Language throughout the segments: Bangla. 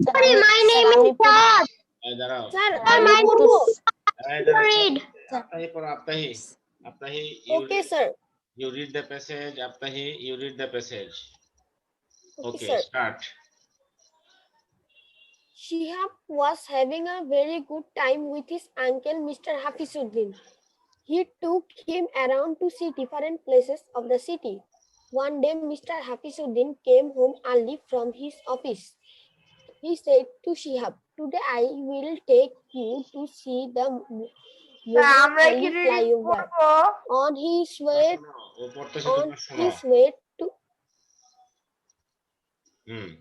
Sorry, my name is Raj. এই দাঁড়াও Sir, my name is এই দাঁড়াও read. আপতাহি পড়ো আপতাহি আপতাহি Okay, sir. you read the passage আপতাহি you read the passage Okay, okay sir. start Shihab was having a very good time with his uncle, Mr. Hafizuddin. He took him around to see different places of the city. One day, Mr. Hafizuddin came home early from his office. He said to Shihab, "Today I will take you to see the Mohakali flyover." On his way ও পড়তেছে তোমরা শোনো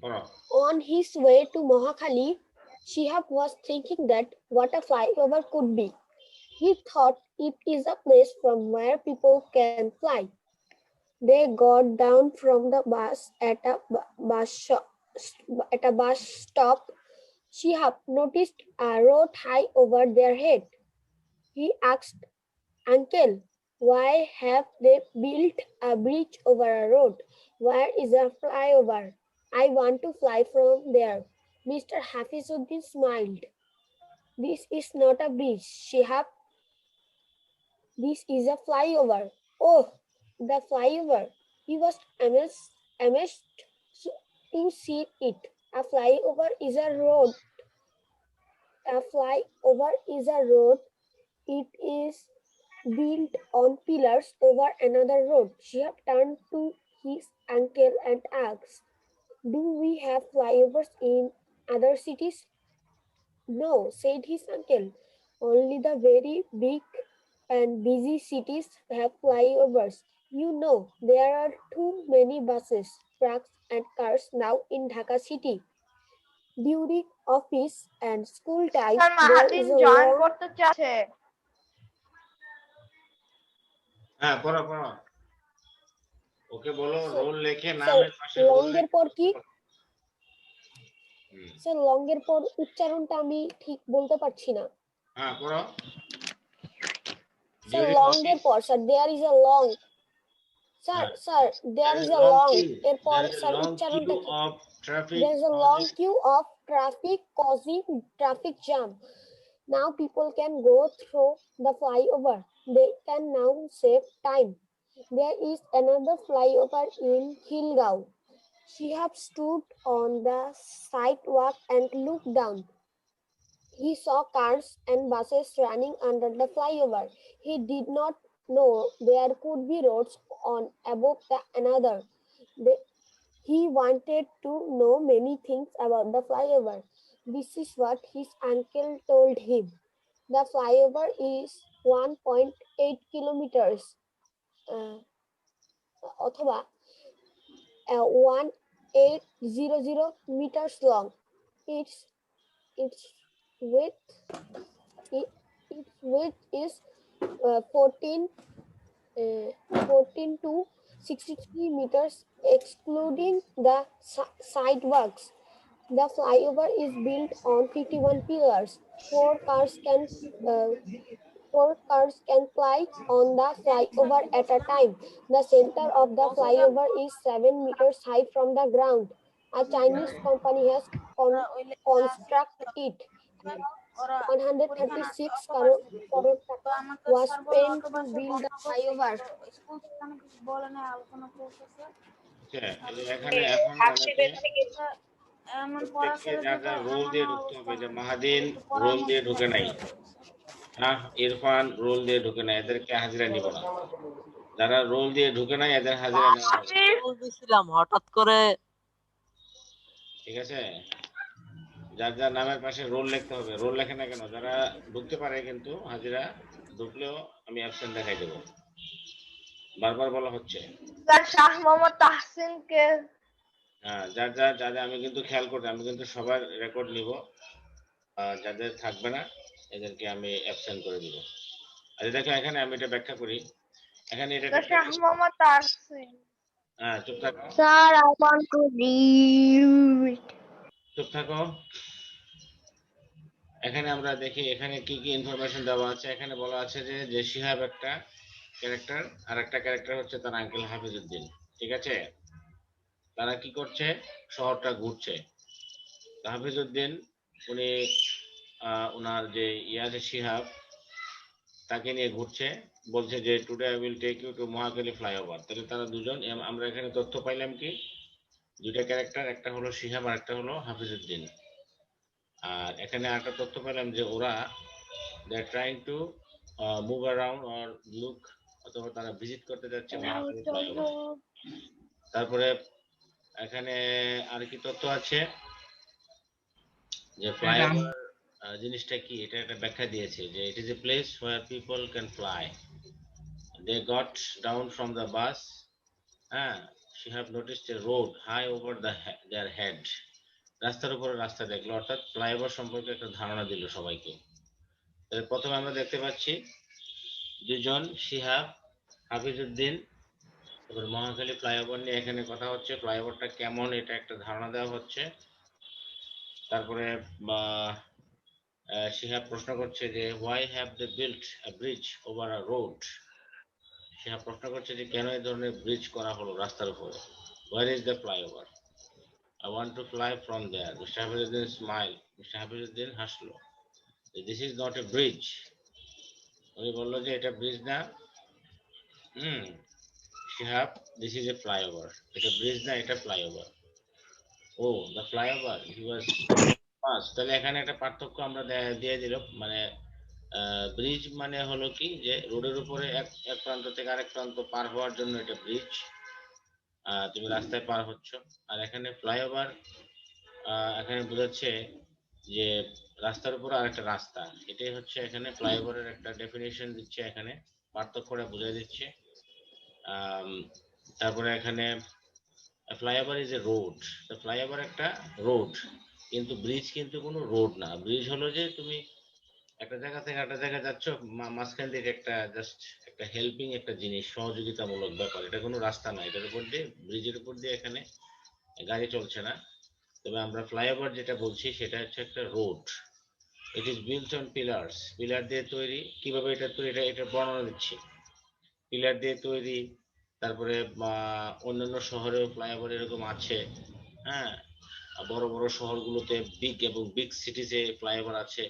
পড়ো On his way to Mohakali, Shihab was thinking that what a flyover could be. He thought it is a place from where people can fly. They got down from the bus at a bus stop. Shihab noticed a road high over their head. He asked, "Uncle, why have they built a bridge over a road? Where is a flyover? I want to fly from there." Mr. Hafizuddin smiled. "This is not a bridge, Shihab. This is a flyover." "Oh, the flyover." He was amazed to see it. A flyover is a road. A flyover is a road. It is built on pillars over another road. Shihab turned to his uncle and asked, "Do we have flyovers in other cities?" "No," said his uncle. "Only the very big and busy cities have flyovers. You know, there are too many buses, trucks, and cars now in Dhaka city. During office and school time, there is a long... হ্যাঁ পড়ো পড়ো ওকে বলো রোল লিখে নামের পাশে লংয়ের পর কি স্যার লংয়ের পর উচ্চারণটা আমি ঠিক বলতে পারছি না হ্যাঁ পড়ো স্যার লংয়ের পর sir there is a long sir there is a long এরপর স্যার উচ্চারণটা কি there is a long queue of traffic causing traffic jam. Now people can go through the flyover. They can now save time. There is another flyover in Khilgaon. Shihab stood on the sidewalk and looked down. He saw cars and buses running under the flyover. He did not know there could be roads on above another. He wanted to know many things about the flyover. This is what his uncle told him. The flyover is 1.8 kilometers. অথবা 1800 meters long. Its width is 14 to 63 meters, excluding the sidewalks. The flyover is built on 51 pillars. Four cars can fly on the flyover at a time. The center of the flyover is 7 meters high from the ground. A Chinese company has constructed it. 136 crore was spent to build the flyover. এখানে এখন প্রত্যেককে যা যা রোল দিয়ে ঢুকতে হবে যে মাহাদিন রোল দিয়ে ঢুকে নাই ইরফান রোল দিয়ে ঢুকে নাই এদেরকে হাজিরা নিব না যারা রোল দিয়ে ঢুকে নাই এদের হাজিরা নেওয়া হবে হঠাৎ করে ঠিক আছে যার যার নামের পাশে রোল লিখতে হবে রোল লেখে না কেন যারা ঢুকতে পারে কিন্তু হাজিরা ঢুকলেও আমি অ্যাবসেন্ট দেখাই দেব বারবার বলা হচ্ছে স্যার শাহ মোহাম্মদ তাহসিনকে হ্যাঁ যার যার আমি কিন্তু খেয়াল করতে আমি কিন্তু সবার রেকর্ড নিব যাদের থাকবে না এদেরকে আমি অ্যাবসেন্ট করে দিব আচ্ছা দেখো এখানে আমি এটা ব্যাখ্যা করি এখানে এটা শাহ মোহাম্মদ তাহসিন হ্যাঁ চুপ থাকো sir I want to read চুপ থাকো এখানে আমরা দেখি এখানে কি কি ইনফরমেশন দেওয়া আছে এখানে বলা আছে যে শিহাব একটা ক্যারেক্টার আর একটা ক্যারেক্টার হচ্ছে তার আঙ্কেল হাফিজউদ্দিন ঠিক আছে তারা কি করছে শহরটা ঘুরছে হাফিজউদ্দিন উনি ওনার যে ইয়াজ শিহাব তাকে নিয়ে ঘুরছে, বলছে যে today I will take you to Mohakhali flyover. তাহলে তারা দুজন, আমরা এখানে তথ্য পাইলাম কি, দুইটা ক্যারেক্টার, একটা হলো শিহাব আর একটা হলো হাফিজউদ্দিন। আর এখানে একটা তথ্য পেলাম যে ওরা they are trying to move around or look, অথবা তারা ভিজিট করতে যাচ্ছে মহাখালী ফ্লাইওভার। তারপরে এখানে আর কি তথ্য আছে যে ফ্লাইওভার জিনিসটা কি, এটা একটা ব্যাখ্যা দিয়েছে যে it is a place where people can fly. They got down from the bus, হ্যাঁ, she have noticed a road high over their head. রাস্তার উপরে রাস্তা দেখলো, অর্থাৎ ফ্লাইওভার সম্পর্কে একটা ধারণা দিল সবাইকে। তাহলে প্রথমে আমরা দেখতে পাচ্ছি দুজন, শিহাব, হাফিজউদ্দিন, তারপর মহাখালী ফ্লাইওভার নিয়ে এখানে কথা হচ্ছে, ফ্লাইওভারটা কেমন এটা একটা ধারণা দেওয়া হচ্ছে। তারপরে শিহাব প্রশ্ন করছে যে why have they built a bridge over a road. Shihab প্রশ্ন করছে যে কেন এই ধরনের ব্রিজ করা হলো রাস্তার উপরে। Where is the flyover? I want to fly from there. Mr. Hafizuddin smiled. Mr. Hafizuddin হাসলো। This is not a bridge. উনি বললো যে এটা ব্রিজ না। Shihab, this is a flyover. এটা ব্রিজ না, এটা ফ্লাইওভার। ও, the flyover. He was fast. তাহলে এখানে একটা পার্থক্য আমরা দিয়ে দিল, মানে ব্রিজ মানে হলো কি যে রোডের উপরে এক প্রান্ত থেকে আরেক প্রান্ত পার হওয়ার জন্য এটা ব্রিজ, তুমি রাস্তায় পার হচ্ছ। আর এখানে ফ্লাইওভার এখানে বোঝাচ্ছে যে রাস্তার উপর আরেকটা রাস্তা, এটাই হচ্ছে এখানে ফ্লাইওভারের একটা ডেফিনেশন দিচ্ছে, এখানে পার্থক্যটা বুঝিয়ে দিচ্ছে। তারপরে এখানে ফ্লাইওভার ইজ এ রোড, তো ফ্লাইওভার একটা রোড, কিন্তু ব্রিজ কিন্তু কোনো রোড না। ব্রিজ হলো যে তুমি একটা জায়গা থেকে একটা জায়গায় যাচ্ছ, মাঝখান থেকে একটা জাস্ট একটা হেল্পিং একটা জিনিস, সহযোগিতামূলক ব্যাপার, এটা কোনো রাস্তা না। এটার উপর দিয়ে, ব্রিজের উপর দিয়ে এখানে গাড়ি চলছে না। তবে আমরা ফ্লাইওভার যেটা বলছি সেটা হচ্ছে একটা road. It is built on pillars, pillar দিয়ে তৈরি। কিভাবে এটা তৈরি, এটা বর্ণনা দিচ্ছি। পিলার দিয়ে তৈরি, তারপরে অন্যান্য শহরেও ফ্লাইওভার এরকম আছে, হ্যাঁ, বড় বড় শহরগুলোতে বিগ সিটিজে ফ্লাইওভার আছে।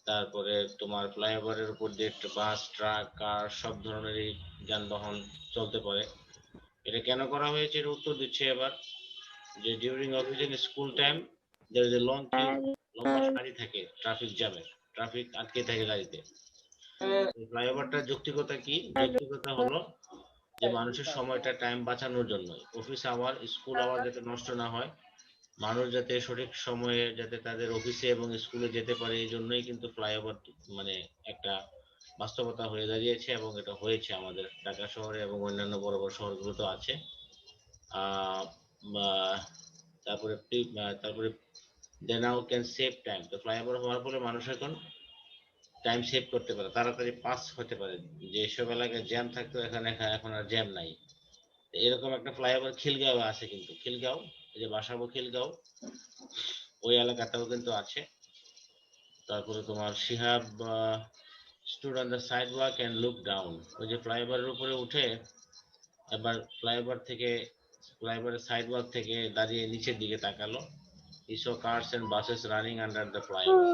তারপরে তোমার ফ্লাইওভারের উপর দিয়ে বাস, ট্রাক, কার সব ধরনেরই যানবাহন চলতে পারে। এটা কেন করা হয়েছে এর উত্তর দিচ্ছে এবার, যে during office school time there is a long queue, লম্বা সারি থাকে ট্রাফিক জ্যামের, ট্রাফিক আটকে থাকে গাড়িতে। ফ্লাইওভারটার যৌক্তিকতা কি? যৌক্তিকতা হলো যে মানুষের সময়টা, টাইম বাঁচানোর জন্য, অফিস আওয়ার, স্কুল আওয়ার যাতে নষ্ট না হয়, মানুষ যাতে সঠিক সময়ে যাতে তাদের অফিসে এবং স্কুলে যেতে পারে, এই জন্যই কিন্তু ফ্লাইওভার মানে একটা বাস্তবতা হয়ে দাঁড়িয়েছে, এবং এটা হয়েছে আমাদের ঢাকা শহরে এবং অন্যান্য বড় বড় শহরগুলোতে আছে। তারপরে তারপরে they now can save time. তো ফ্লাইওভার হওয়ার ফলে মানুষ এখন টাইম সেভ করতে পারে, তাড়াতাড়ি পাস হতে পারে। যেসব এলাকায় জ্যাম থাকতো এখন আর জ্যাম নাই। এরকম একটা ফ্লাইওভার খিলগাঁও আছে, কিন্তু খিলগাঁও, এই যে বাসাবো খিলগাঁও, ওই এলাকাটাও কিন্তু আছে। তারপরে তোমার Shihab stood on the sidewalk and looked down. ওই যে ফ্লাইওভারের উপরে উঠে এবার ফ্লাইওভারের সাইডওয়াক থেকে দাঁড়িয়ে নিচের দিকে তাকালো। He saw cars and buses running under the flyover.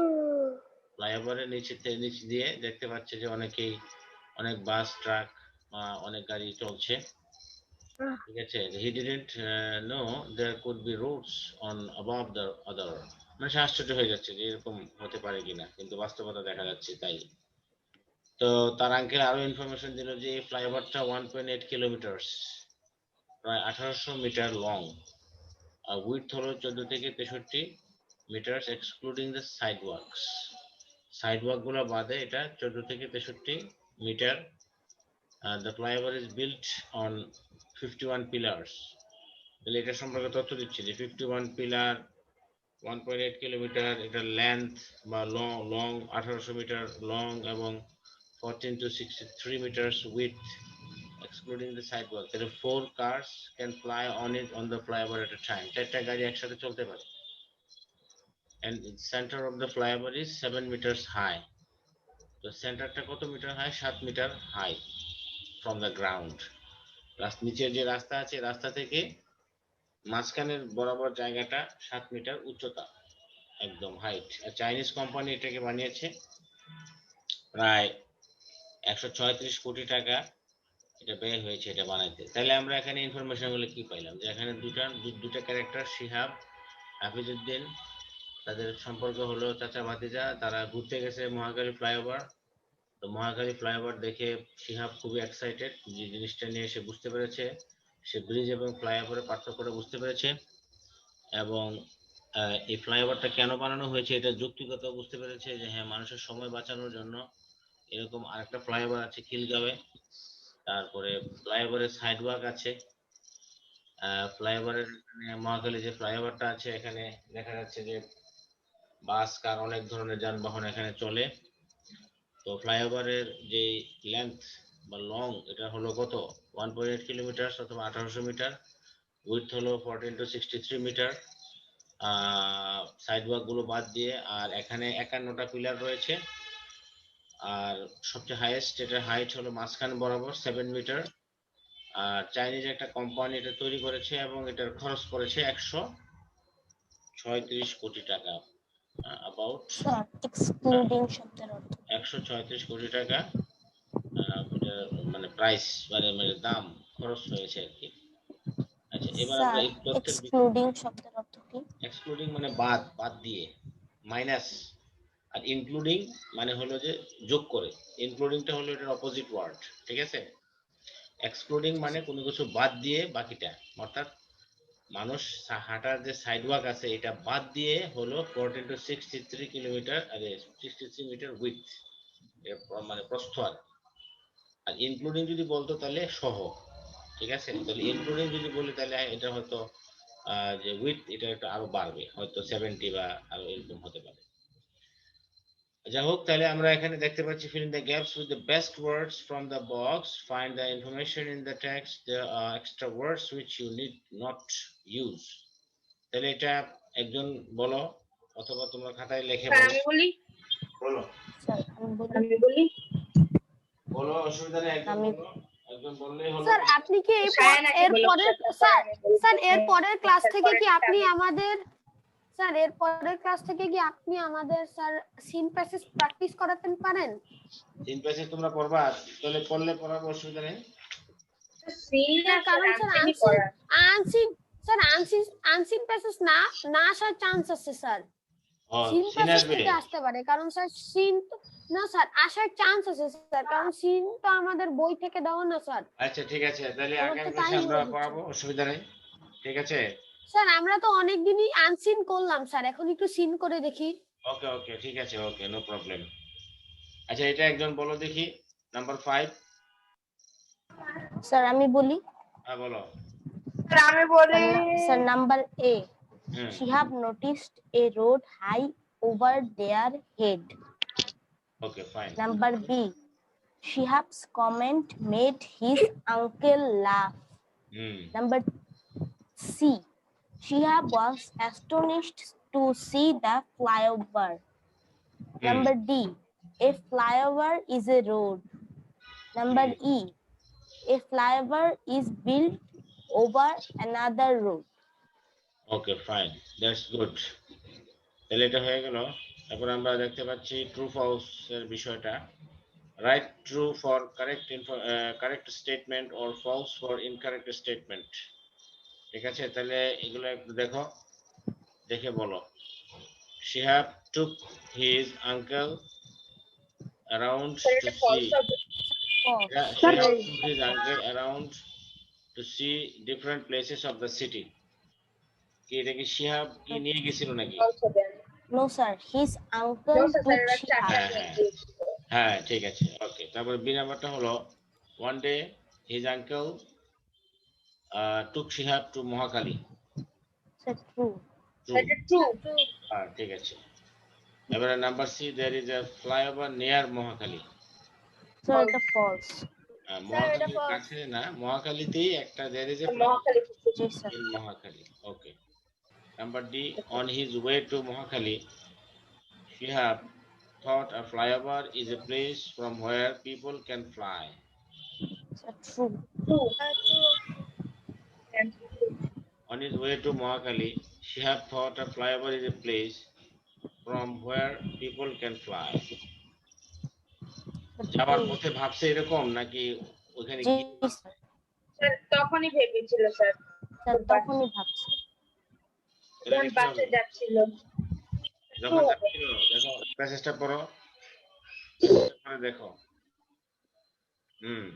ফ্লাইওভারের নিচ দিয়ে দেখতে পাচ্ছে যে অনেক বাস, ট্রাক, অনেক গাড়ি চলছে, ঠিক আছে। He didn't know there could be roads on above the other. মানে সে আশ্চর্য হয়ে যাচ্ছে যে এরকম হতে পারে কিনা, কিন্তু বাস্তবতা দেখা যাচ্ছে তাই। তো তার আঙ্কেল আরো ইনফরমেশন দিল যে এই ফ্লাইওভারটা 1.8 কিলোমিটার্স, প্রায় 1800 মিটার লং, আর উইডথ হলো 14 থেকে 63 metre, excluding the sidewalks. Sidewalk গুলো বাদে এটা 14 থেকে 63 metre. The flyover is built on 51 pillars. তাহলে এটা সম্পর্কে তথ্য দিচ্ছে যে 51 পিলার, 1.8 কিলোমিটার, এটা লেন্থ বা লং 1800 মিটার লং, এবং 14 to 63 meters width, excluding the sidewalk. There are 4 cars can fly on it on the flyover at a time. 4টা গাড়ি একসাথে চলতে পারে। And the center of the flyover is 7 meters high. তো সেন্টারটা কত metre high? 7 metre high from the ground. নিচের যে রাস্তা আছে, রাস্তা থেকে মাঝখানের বরাবর জায়গাটা 7 মিটার উচ্চতা। একদম হাইট। চাইনিজ কোম্পানি এটাকে বানিয়েছে, প্রায় 136 কোটি টাকা এটা ব্যয় হয়েছে এটা বানাইতে। তাহলে আমরা এখানে ইনফরমেশন গুলো কি পাইলাম, যে এখানে দুটা ক্যারেক্টার শিহাব হাফিজউদ্দিন, তাদের সম্পর্ক হলো চাচা ভাতিজা, তারা ঘুরতে গেছে মহাখালী ফ্লাইওভার। তো মহাখালী ফ্লাইওভার দেখে শিহাব খুবই এক্সাইটেড, যে জিনিসটা নিয়ে সে বুঝতে পেরেছে, সে ব্রিজ এবং ফ্লাইওভারের পার্থক্যটা বুঝতে পেরেছে, এবং এই ফ্লাইওভারটা কেন বানানো হয়েছে এটা যৌক্তিকতা বুঝতে পেরেছে, যে হ্যাঁ মানুষের সময় বাঁচানোর জন্য এরকম আরেকটা ফ্লাইওভার আছে খিলগাঁওয়ে। তারপরে ফ্লাইওভারের সাইড ওয়াক আছে, ফ্লাইওভারের মহাখালী যে ফ্লাইওভারটা আছে এখানে দেখা যাচ্ছে যে বাস কার অনেক ধরনের যানবাহন এখানে চলে। তো ফ্লাইওভারের যে লেন্থ বা লং এটা হলো কত 1.8 কিলোমিটার অথবা 1800 মিটার, উইডথ হলো 14 to 63 মিটার সাইড ওয়াক গুলো বাদ দিয়ে। আর এখানে 51টা পিলার রয়েছে, আর সবচেয়ে হাইয়েস্ট এটার হাইট হলো মাঝখান বরাবর 7 মিটার। আর চাইনিজ একটা কোম্পানি এটা তৈরি করেছে এবং এটার খরচ পড়েছে 136 কোটি টাকা, অ্যাবাউট স্যার এক্সক্লুডিং শব্দের অর্থ 136 কোটি টাকা এটার মানে প্রাইস মানে দাম খরচ হয়েছে আর কি। আচ্ছা, এবার আমরা স্যার এই তথ্যের এক্সক্লুডিং শব্দের অর্থ কি? এক্সক্লুডিং মানে বাদ, বাদ দিয়ে, মাইনাস। আর ইনক্লুডিং মানে হলো যে যোগ করে, ইনক্লুডিংটা হলো এটার অপোজিট ওয়ার্ড, ঠিক আছে। এক্সক্লুডিং মানে কোনো কিছু বাদ দিয়ে বাকিটা, অর্থাৎ মানুষ হাঁটার যে সাইড ওয়াক আছে এটা বাদ দিয়ে হলো 14 to 63 কিলোমিটার, আরে 63 মিটার উইথ, মানে প্রস্থ। আর ইনক্লুডিং যদি বলতো তাহলে সহ, ঠিক আছে। তাহলে ইনক্লুডিং যদি বলি তাহলে এটা হয়তো যে উইথ এটা একটু আরো বাড়বে, হয়তো 70 বা আরো এরকম হতে পারে। যাই হোক, তাহলে আমরা এখানে দেখতে পাচ্ছি fill in the gaps with the best words from the box, find the information in the text, there are extra words which you need not use। তাহলে এটা একজন বলো, অথবা তোমরা খাতায় লিখে বলো। আমি বলি বলো স্যার আমি বলি আমি বলি বলো, অসুবিধা নেই, একজন আমি বলো, একজন বললেই হলো। স্যার আপনি কি সায়ানাকে এর বলো, পরের স্যার, স্যার আমি বলি। এর পরের ক্লাস স্যার, থেকে কি পরেরটা আপনি আমি- আমাদের স্যার এর পরের ক্লাস থেকে কি আপনি আমাদের স্যার সিন প্যাসেজ প্র্যাকটিস করাতেন পারেন? তিন পেজে তোমরা পড়বা, তাহলে পড়লে পড়াবো, অসুবিধা নেই। সিন না স্যার কারণ স্যার আমি আনসিন করা unseen sir unseen unseen passage না না আসার চান্স আছে স্যার। ও সিন সিন প্যাসেজ আসবে। থেকে আসতে পারে, কারণ স্যার সিন না স্যার আসার চান্স আছে স্যার, কারণ সিন তো আমাদের বই থেকে দেওয়া না স্যার। আচ্ছা ঠিক আছে, তাহলে আমার আগামী তো ক্লাসে তাই আমরা মনে হচ্ছে। পড়াবো, অসুবিধা নেই, ঠিক আছে। স্যার আমরা তো অনেক দিনই আনসিন করলাম স্যার, এখন একটু সিন করে দেখি। ওকে ওকে ঠিক আছে, ওকে নো প্রবলেম। আচ্ছা, এটা একজন বলো দেখি, নাম্বার 5। স্যার আমি বলি হ্যাঁ বলো। স্যার আমি বলি sir number A hmm, Shihab noticed a road high over their head. Okay fine. Number B Shihab's comment made his uncle laugh. Hmm, Number C Shihab was astonished to see the flyover. Number D a flyover is a road. Number E a flyover is built over another road. Okay fine, that's good. তাহলে এটা হয়ে গেল। তারপর আমরা দেখতে পাচ্ছি ট্রু ফলস এর বিষয়টা। Right true for correct statement or false for incorrect statement, ঠিক আছে। তাহলে এগুলো একটু দেখো, দেখে বলো। Shihab took his uncle around sir to এটা ফলস see. হবে False. Yeah, Shihab took his uncle around to see different places of the city. কি এটা কি শিহাব কি নিয়ে গেছিল নাকি? ফলস হবে No, sir. His uncle no sir took এটা Shihab. হ্যাঁ হ্যাঁ হ্যাঁ ঠিক আছে, ওকে। তারপরে বি নাম্বারটা হলো one day his uncle took Shihab to Mohakali. Sir, true. True. এটা ট্রু ঠিক আছে। এবারে number C, there is a flyover near Mohakali. Sir, the false. মহাখালীর কাছে না, মহাখালীতেই একটা there is a Mohakhali Yes, sir. in Mohakali. Okay. Number D, on his way to Mohakali, Shihab thought a flyover is a place from where people can fly. Sir, true. True On his way to Mohakali, Shihab thought a flyover is a place from where people can fly. Sir, যাওয়ার true. পথে ভাবছে এরকম নাকি ওখানে জি গিয়ে স্যার, স্যার তখনই ভেবেছিল স্যার স্যার তখনই ভাবছে। এটা যখন কি বাসে হবে? যাচ্ছিল। যখন True হবে। যাচ্ছিল দেখো প্যাসেজটা পড়ো, প্যাসেজটা পড়ে দেখো। হুম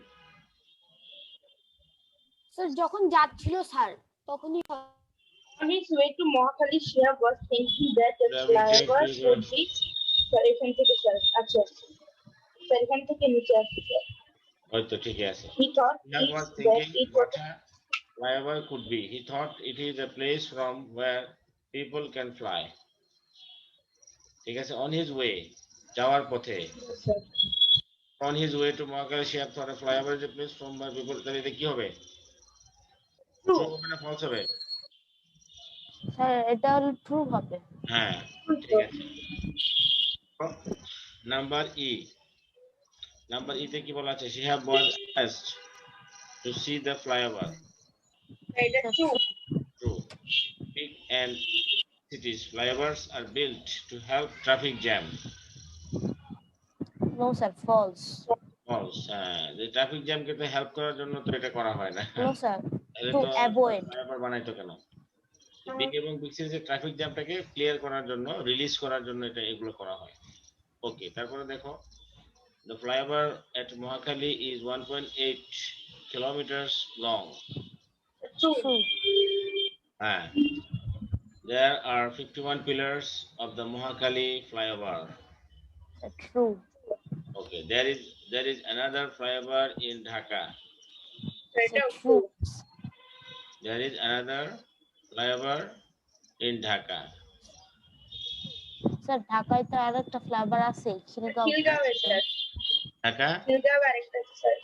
স্যার যখন যাচ্ছিল স্যার তখনই On his way to Mohakali, Shihab was thinking that the flyover would be sir এখান থেকে স্যার আচ্ছা স্যার এখান থেকে নিচে আসছে। ওই তো ঠিকই আছে। He thought He was that thinking it what was a flyover could be. He thought it is a place from where people can fly. ঠিক আছে, on his way, যাওয়ার পথে, sir on his way to Mohakali, Shihab thought a flyover is a place from where people, তাহলে এটা কি হবে? ট্রু ট্রু হবে না ফলস হবে? স্যার এটা হলো ট্রু হবে। হ্যাঁ ঠিক আছে। নাম্বার ই, নাম্বার ই তে কি বলা আছে? Shihab was asked to see the flyover. এটা sir true True. Big and cities flyovers are built to help traffic jam. No sir false. False, যে ট্রাফিক জ্যাম কে তো হেল্প করার জন্য তো এটা করা হয় না। নো স্যার, তাহলে টু তো অ্যাভয়েড। ফ্লাইওভার বানাইতো কেন? বিগ এবং বিগ সিরিজের ট্রাফিক জ্যামটাকে ক্লিয়ার করার জন্য, রিলিজ করার জন্য এটা এগুলো করা হয়। ওকে, তারপরে দেখো, the flyover at Mohakali is 1.8 kilometers long. True true. হ্যাঁ, there are 51 pillars of the Mohakali flyover. Sir true. Okay, there is another flyover in Dhaka. Sir এটাও true. True There is another flyover in Dhaka. Sir ঢাকায় তো আর একটা ফ্লাইওভার আছে, খিলগাঁও। খিলগাঁওয়ে স্যার ঢাকা, খিলগাঁও আরেকটা স্যার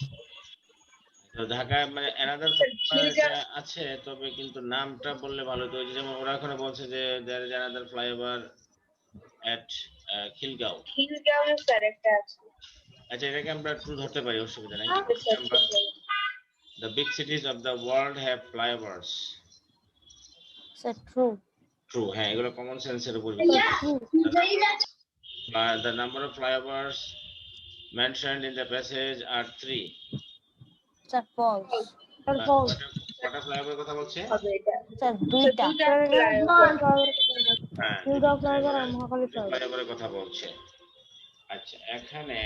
তো ঢাকায় মানে another স্যার flyover এটা খিলগাঁও আছে, তবে কিন্তু নামটা বললে ভালো হতো। ওই যে যেমন ওরা ওখানে বলছে যে there is another flyover at Khilgaon. খিলগাঁওয়ে স্যার একটা আছে আচ্ছা, এটাকে আমরা ট্রু ধরতে পারি, অসুবিধা নাই। Sir number, the big cities of the world have flyovers. Sir true. True, হ্যাঁ, এগুলো কমন সেন্সের উপর true. the number of flyovers mentioned in the passage are 3. Sir false. কটা ফ্লাইওভারের কথা বলছে? হবে এটা স্যার দুইটা। হ্যাঁ, খিলগাঁও ফ্লাইওভার আর মহাখালী দুটো ফ্লাইওভারের কথা বলছে। আচ্ছা, এখানে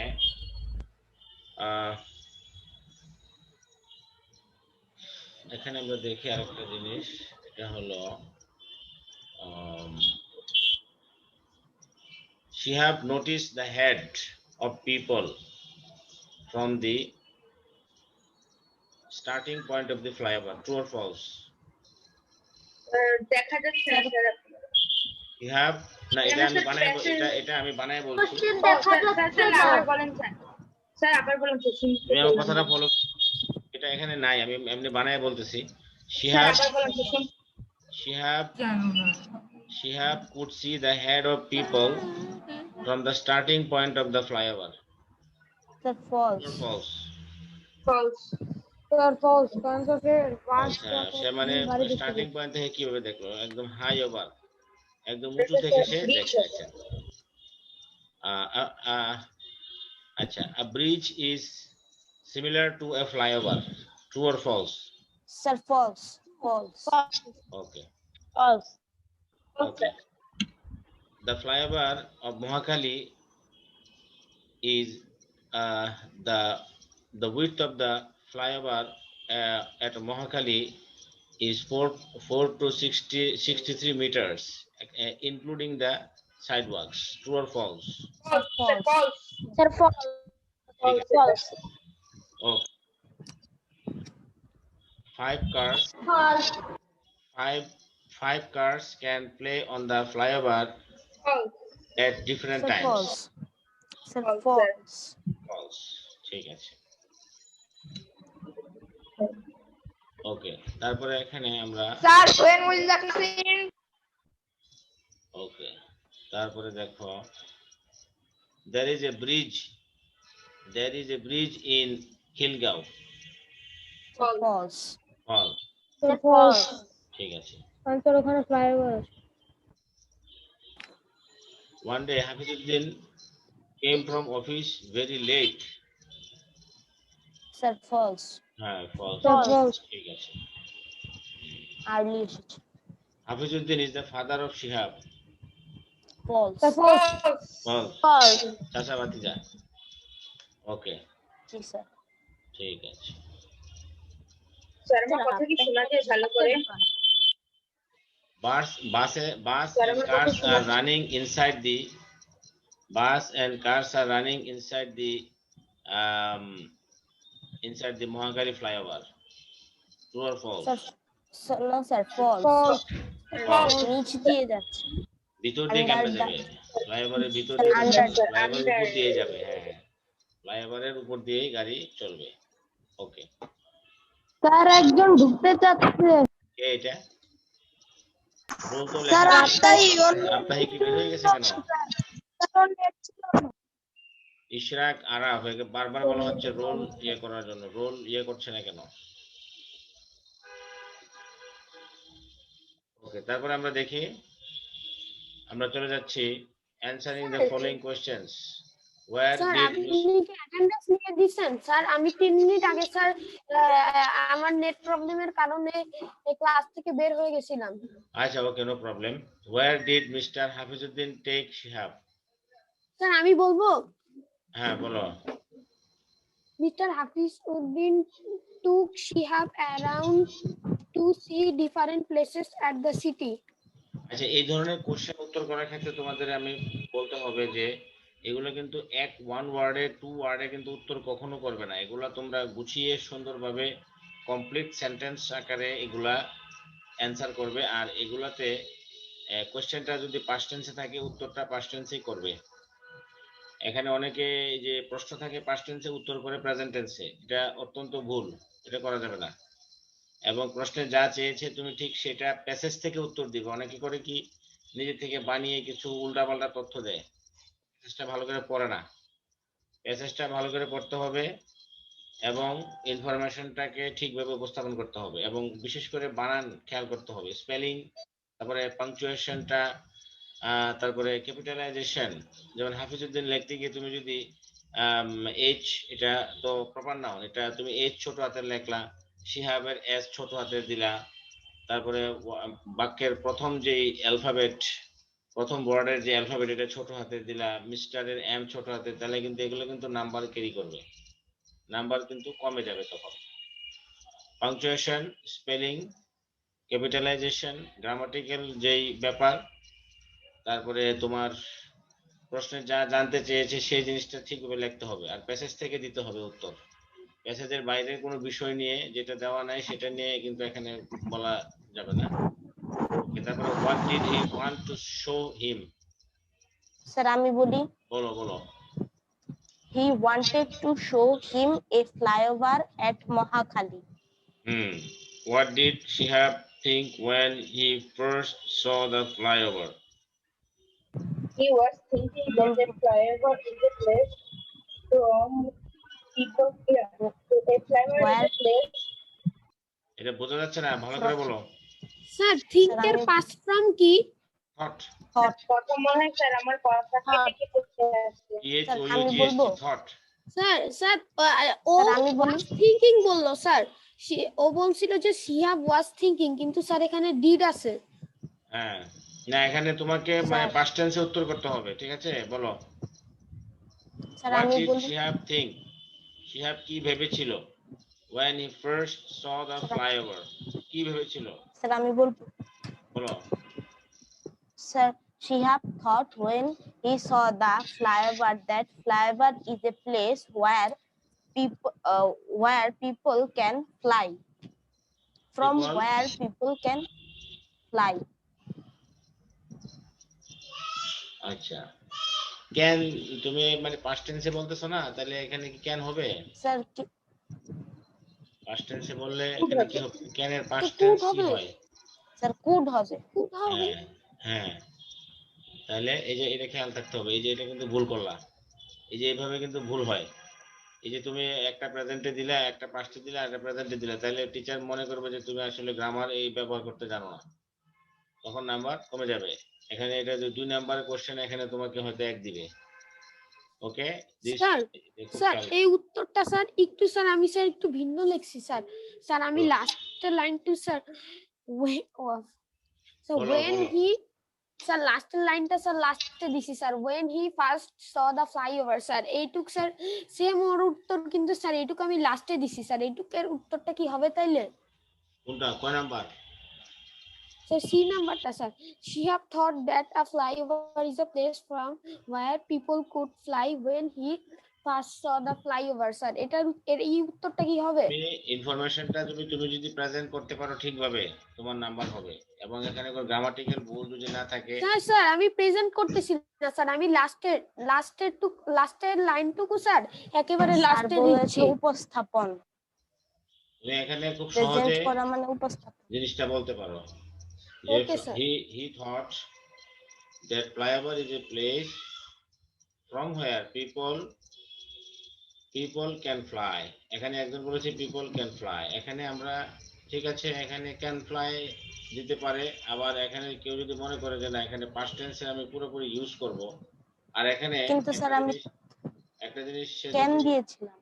এখানে আমরা দেখি আরেকটা জিনিস, এটা হলো Shihab noticed the head of people from the starting point of the flyover. True or false? দেখা যাচ্ছে না স্যার Shihab, না এটা আমি বানায়, এটা আমি বানায় বলছি। স্যার আবার বলেন স্যার আবার বলেন তুমি আমার কথাটা ফলো, এটা এখানে নাই, আমি এমনি বানায় বলতেছি। স্যার আবার বলেন Shihab could see the head of people from the starting point of the flyover. Sir false. True or false? False sir false, কারণ আচ্ছা, সে মানে স্টার্টিং পয়েন্ট থেকে কিভাবে দেখলো? একদম হাই ওভার, একদম উঁচু থেকে সে দেখছে। আচ্ছা, a bridge is similar to a flyover. True or false? Sir false. False. Okay. False. Okay. The flyover of Mohakali is the width of the flyover at Mohakali is 4 to 63 meters, including the sidewalks. True or false? Sir false. False. Okay. 5 cars can play on the flyover at different sir times. False. Sir false. False. ঠিক আছে। ওকে, তারপরে এখানে আমরা sir when will the scene okay, তারপরে দেখো, there is a bridge in Khilgaon. False. False. Sir false. ঠিক আছে। কারণ তোর ওখানে ফ্লাইওভার আছে। One day Hafizuddin came from office very late. Sir, false. হ্যাঁ, false. False. ঠিক আছে। Early এসেছে। Hafizuddin is the father of Shihab. False. False. False. চাচা ভাতিজা। ওকে, জি স্যার। ঠিক আছে। স্যার আমার কথা কি শোনা যায় ভালো করে? Bus Sir, and আমার কথা cars শোনা are যায়? running inside the bus and cars are running um, inside the Mohakali flyover. True or false? Sir, no sir, false. False. নিচ দিয়ে যাচ্ছে। ভিতর দিয়ে কেমনে Under যাবে? ফ্লাইওভারের ভিতর Sir, দিয়ে তো under. যাবে, ফ্লাইওভারের উপর দিয়ে যাবে। হ্যাঁ হ্যাঁ, ফ্লাইওভারের উপর দিয়েই গাড়ি চলবে। ওকে, স্যার একজন ঢুকতে চাচ্ছে। কে এটা? রোল তো স্যার লেখা নেই। আপনারই আপনার কি বের হয়ে গেছে কেন? ইশরাক আরাফ, একে বারবার বলা হচ্ছে রোল ইয়ে করার জন্য, রোল ইয়ে করছে না কেন? ওকে, তারপরে আমরা দেখি, আমরা চলে যাচ্ছি answering the following questions. Where sir did আপনি কি অ্যাটেন্ডেন্স নিয়ে দিয়েছেন? স্যার আমি 3 মিনিট আগে স্যার আমার নেট প্রবলেমের কারণে ক্লাস থেকে বের হয়ে গেছিলাম। আচ্ছা, okay, no problem. Where did Mr. Hafizuddin take Shihab? Sir আমি বলবো, হ্যাঁ বলো। Mr. Hafizuddin took Shihab around to see different places at the city. আচ্ছা, এই ধরনের কোশ্চেন উত্তর করার ক্ষেত্রে তোমাদের আমি বলতে হবে যে এগুলো কিন্তু ওয়ান ওয়ার্ডে, টু ওয়ার্ডে কিন্তু উত্তর কখনো করবে না। এগুলা তোমরা গুছিয়ে সুন্দরভাবে কমপ্লিট সেন্টেন্স আকারে এগুলা অ্যান্সার করবে। আর এগুলাতে কোশ্চেনটা যদি পাস্ট টেন্সে থাকে, উত্তরটা পাস্ট টেন্সেই করবে। এখানে অনেকে যে প্রশ্ন থাকে পাস্ট টেন্সে, উত্তর করে প্রেজেন্ট টেন্সে, এটা অত্যন্ত ভুল, এটা করা যাবে না। এবং প্রশ্নে যা চেয়েছে তুমি ঠিক সেটা প্যাসেজ থেকে উত্তর দিবে। অনেকে করে কি, নিজে থেকে বানিয়ে কিছু উল্টাপাল্টা তথ্য দেয়, প্যাসেজটা ভালো করে পড়ে না। প্যাসেজটা ভালো করে পড়তে হবে এবং ইনফরমেশনটাকে ঠিকভাবে উপস্থাপন করতে হবে, এবং বিশেষ করে বানান খেয়াল করতে হবে, স্পেলিং, তারপরে পাংচুয়েশনটা, তারপরে ক্যাপিটালাইজেশন। যেমন হাফিজউদ্দিন লিখতে গিয়ে তুমি যদি এইচ, এটা তো প্রপার নাউন, এটা তুমি এইচ ছোট হাতের লেখলা, শিহাবের এস ছোট হাতের দিলা, তারপরে বাক্যের প্রথম যে অ্যালফাবেট, প্রথম ওয়ার্ডের যে অ্যালফাবেট, এটা ছোট হাতের দিলা, মিস্টারের এম ছোট হাতের, তাহলে কিন্তু এগুলো কিন্তু নাম্বার ক্যারি করবে, নাম্বার কিন্তু কমে যাবে তখন। পাংচুয়েশন, স্পেলিং, ক্যাপিটালাইজেশন, গ্রামাটিক্যাল যেই ব্যাপার, তারপরে তোমার প্রশ্নে যা জানতে চেয়েছে সেই জিনিসটা ঠিকভাবে লিখতে হবে। আর প্যাসেজ থেকে দিতে হবে উত্তর। প্যাসেজের বাইরের কোনো বিষয় নিয়ে যেটা দেওয়া নাই সেটা নিয়ে কিন্তু এখানে বলা যাবে না। তারপরে what did he want to show him? Sir আমি বলি, বলো বলো। he wanted to show him a flyover at Mohakali. What did Shihab think when he first saw the flyover? He was thinking that the flyover is a place from people here. A flyover is a place. এটা বোঝা যাচ্ছে না, ভালো করে বলো। স্যার think এর past form কি? Thought. কথা মনে হয় স্যার আমার কথা কেটে কেটে আসছে। আমি বলবো thought. স্যার ও আমি বলি, থিংকিং বললো স্যার, ও বলছিল যে শিহাব ওয়াজ থিংকিং, কিন্তু স্যার এখানে ডিড আছে। হ্যাঁ, না এখানে তোমাকে মানে পাস্ট টেন্সে উত্তর করতে হবে, ঠিক আছে? বলো। স্যার What আমি did বলি, Shihab think? Shihab কি ভেবেছিল when he first saw the flyover? কি ভেবেছিল? স্যার আমি বলবো, বলো। Sir, Shihab thought when he saw the flyover that flyover is a place where people can fly. From People? where people can fly. আচ্ছা, ক্যান তুমি মানে পাস্ট টেন্সে বলতেছো না, তাহলে এখানে কি ক্যান হবে? Sir, পাস্ট টেন্সে বললে এখানে কি হবে? ক্যান এর পাস্ট could টেন্স কি হবে। হয়? sir, could হবে। হ্যাঁ হ্যাঁ, তাহলে এই যে এটা খেয়াল থাকতে হবে, এই যে এটা কিন্তু ভুল করলা, এই যে এইভাবে কিন্তু ভুল হয়। এই যে তুমি একটা প্রেজেন্টে দিলা, একটা পাস্টে দিলা, একটা প্রেজেন্টে দিলা, তাহলে টিচার মনে করবে যে তুমি আসলে গ্রামার এই ব্যবহার করতে জানো না, তখন নাম্বার কমে যাবে। এখানে এটা যে 2 নাম্বারের কোশ্চেন, এখানে তোমাকে হয়তো 1 দিবে। ওকে, দিস স্যার খুব স্যার খেয়াল। এই উত্তরটা স্যার একটু স্যার আমি স্যার একটু ভিন্ন লিখছি স্যার। স্যার আমি বলো। লাস্টের লাইনটা স্যার so বলো when বলো he স্যার লাস্টের লাইনটা স্যার লাস্টে দিছি sir when he first saw the flyover sir এইটুক স্যার সেম ওর উত্তর কিন্তু স্যার এইটুক আমি লাস্টে দিছি স্যার এইটুকের উত্তরটা কি হবে তাইলে কোনটা কয় নাম্বার? স্যার সি নাম্বারটা sir she have thought that a flyover is a place from where people could fly when he first saw the flyover sir এটার এই উত্তরটা কি হবে তুমি ইনফরমেশনটা তুমি যদি প্রেজেন্ট করতে পারো ঠিকভাবে, তোমার নাম্বার হবে। এবং এখানে কোনো গ্রামাটিক্যাল ভুল যদি না থাকে, স্যার স্যার আমি প্রেজেন্ট করতেছি না স্যার আমি লাস্টের লাইনটুকু স্যার একেবারে স্যার লাস্টে বলেছে দিচ্ছি উপস্থাপন, তুমি এখানে খুব প্রেজেন্ট সহজে করা মানে উপস্থাপন। জিনিসটা বলতে পারো যে okay sir he thought that flyover is a place from where people can fly। এখানে একজন বলেছে people can fly, এখানে আমরা ঠিক আছে, এখানে can fly দিতে পারে। আবার এখানে কেউ যদি মনে করে যে না এখানে past tense আমি পুরোপুরি ইউজ করব, আর এখানে কিন্তু স্যার আমি একটা জিনিস সে ক্যান যদি দিয়েছিলাম।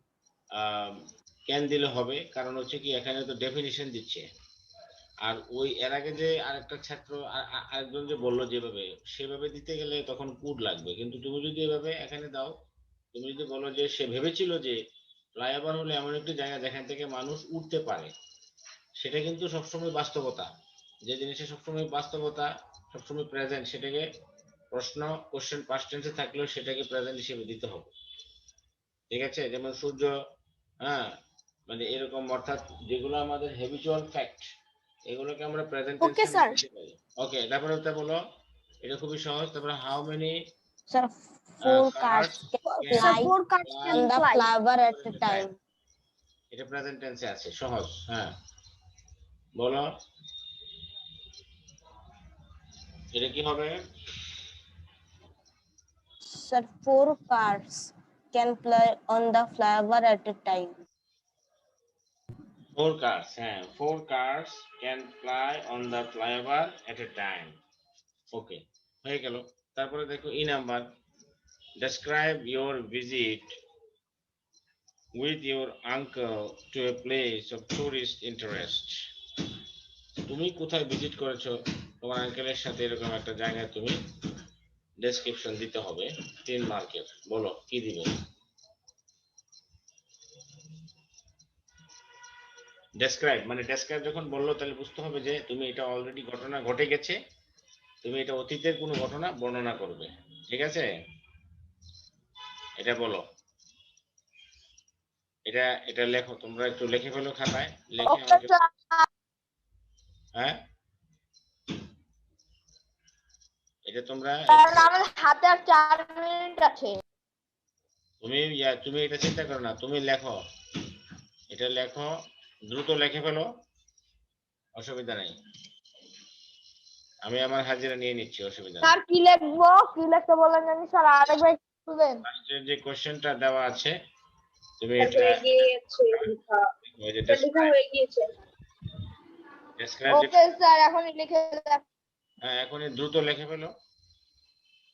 ক্যান দিলে হবে, কারণ হচ্ছে কি এখানে তো ডেফিনিশন দিচ্ছে। আর ওই এর আগে যে আরেকটা ছাত্র আরেকজন যে বললো যেভাবে, সেভাবে দিতে গেলে তখন কুড লাগবে। কিন্তু তুমি যদি এভাবে এখানে দাও, তুমি যদি বলো যে সে ভেবেছিল যে ফ্লাইওভার হলো এমন একটি জায়গা যেখান থেকে মানুষ উঠতে পারে, সেটা কিন্তু সবসময় বাস্তবতা। যে জিনিসটা সবসময় বাস্তবতা, সবসময় প্রেজেন্ট, সেটাকে প্রশ্ন কোশ্চেন পাস্ট টেন্সে থাকলেও সেটাকে প্রেজেন্ট হিসেবে দিতে হবে। ঠিক আছে, যেমন সূর্য, হ্যাঁ, মানে এরকম, অর্থাৎ যেগুলো আমাদের হ্যাবিচুয়াল ফ্যাক্ট, এগুলোকে আমরা প্রেজেন্ট ওকে টেন্সে স্যার দিতে পারি। ওকে, তারপরে ওটা বলো, এটা খুবই সহজ। তারপরে how many sir 4 cars cars can sir fly four cars fly can on the fly flyover at a time. এটা প্রেজেন্ট টেন্সে আছে, সহজ। হ্যাঁ, বলো এটা কি হবে? Sir 4 cars can fly on the flyover at a time. 4 cars, হ্যাঁ, 4 cars can fly on the flyover at a time। ওকে, হয়ে গেল। তারপরে দেখো E number, describe your visit with your uncle to a place of tourist interest। তুমি কোথায় ভিজিট করেছো তোমার আঙ্কেলের সাথে, এরকম একটা জায়গায় তুমি ডেসক্রিপশন দিতে হবে 3 মার্কের। বলো কি দিবে? ডেসক্রাইব মানে ডেসক্রাইব যখন বললো, তাহলে বুঝতে হবে যে তুমি এটা অলরেডি ঘটনা ঘটে গেছে, তুমি এটা অতীতের কোনো ঘটনা বর্ণনা করবে। ঠিক আছে, এটা বলো, এটা এটা লেখো, তোমরা একটু লিখে ফেলো খাতায়, লিখে আমাকে। হ্যাঁ, এটা তোমরা আমাদের হাতে আর 4 মিনিট আছে। তুমি এটা চিন্তা করো না, তুমি লেখো, এটা লেখো, দ্রুত লিখে ফেলো, অসুবিধা নাই। আমি আমার হাজিরা নিয়ে নিচ্ছি, অসুবিধা নেই। স্যার কি লিখবো, কি লিখতে বলেন জানি স্যার, আরেকবার বলবেন। ফার্স্টের যে কোশ্চেনটা দেওয়া আছে, তুমি এটা হয়ে গিয়েছে লেখা, ওই যে লেখা হয়ে গিয়েছে। ডেসক্রাইব, ওকে স্যার এখনই লিখে দেন। হ্যাঁ, এখনই দ্রুত লিখে ফেলো।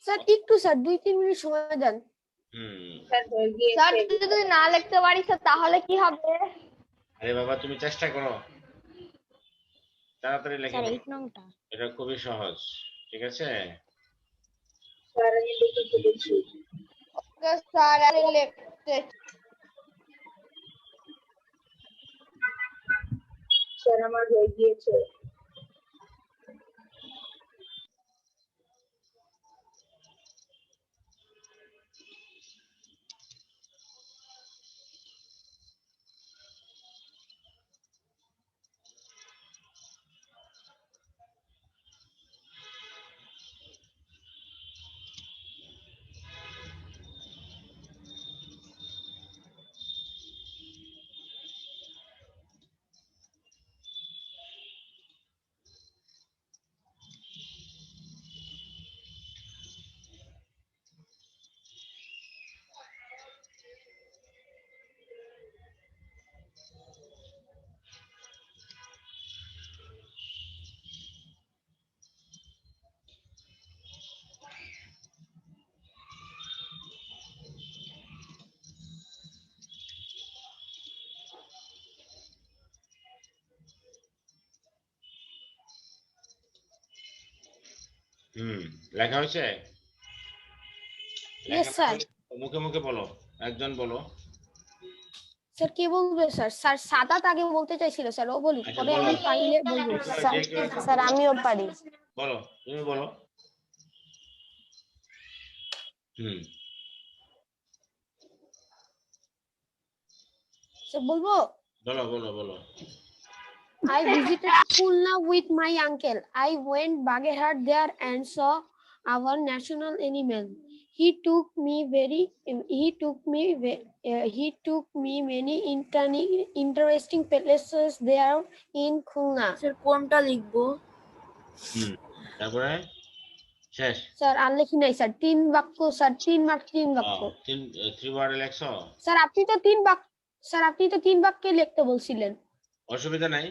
স্যার একটু স্যার 2-3 মিনিট সময় দেন স্যার যদি না লিখতে পারি স্যার তাহলে কি হবে? আরে বাবা, তুমি চেষ্টা করো, তাড়াতাড়ি লিখে স্যার ফেলো, 8 নংটা। এটা খুবই সহজ। ঠিক আছে, স্যার আমি লিখে ফেলেছি। ওকে স্যার আমি লিখতে। স্যার আমার হয়ে গিয়েছে। লেখা হয়েছে? Yes, sir. মুখে মুখে বলো, একজন বলো। স্যার কে বলবে স্যার? স্যার সাদাত আগে বলতে চাইছিল স্যার, ও বলি আচ্ছা, পরে বলো। আমি পাইলে বলবো। স্যার আমিও পারি। বলো, তুমি বলো। স্যার বলবো? বলো বলো বলো। I visited Khulna with my uncle. I went Bagherhat there and saw our national animal. He took me many interesting places there in Khulna. Sir কোনটা লিখবো? তারপরে শেষ। স্যার আর লেখি নাই স্যার, 3 বাক্য স্যার, 3 মার্ক 3 বাক্য। 3 ওয়ার্ডে লেখছো? স্যার আপনি তো 3 বাক্যে লিখতে বলছিলেন। অসুবিধা নাই।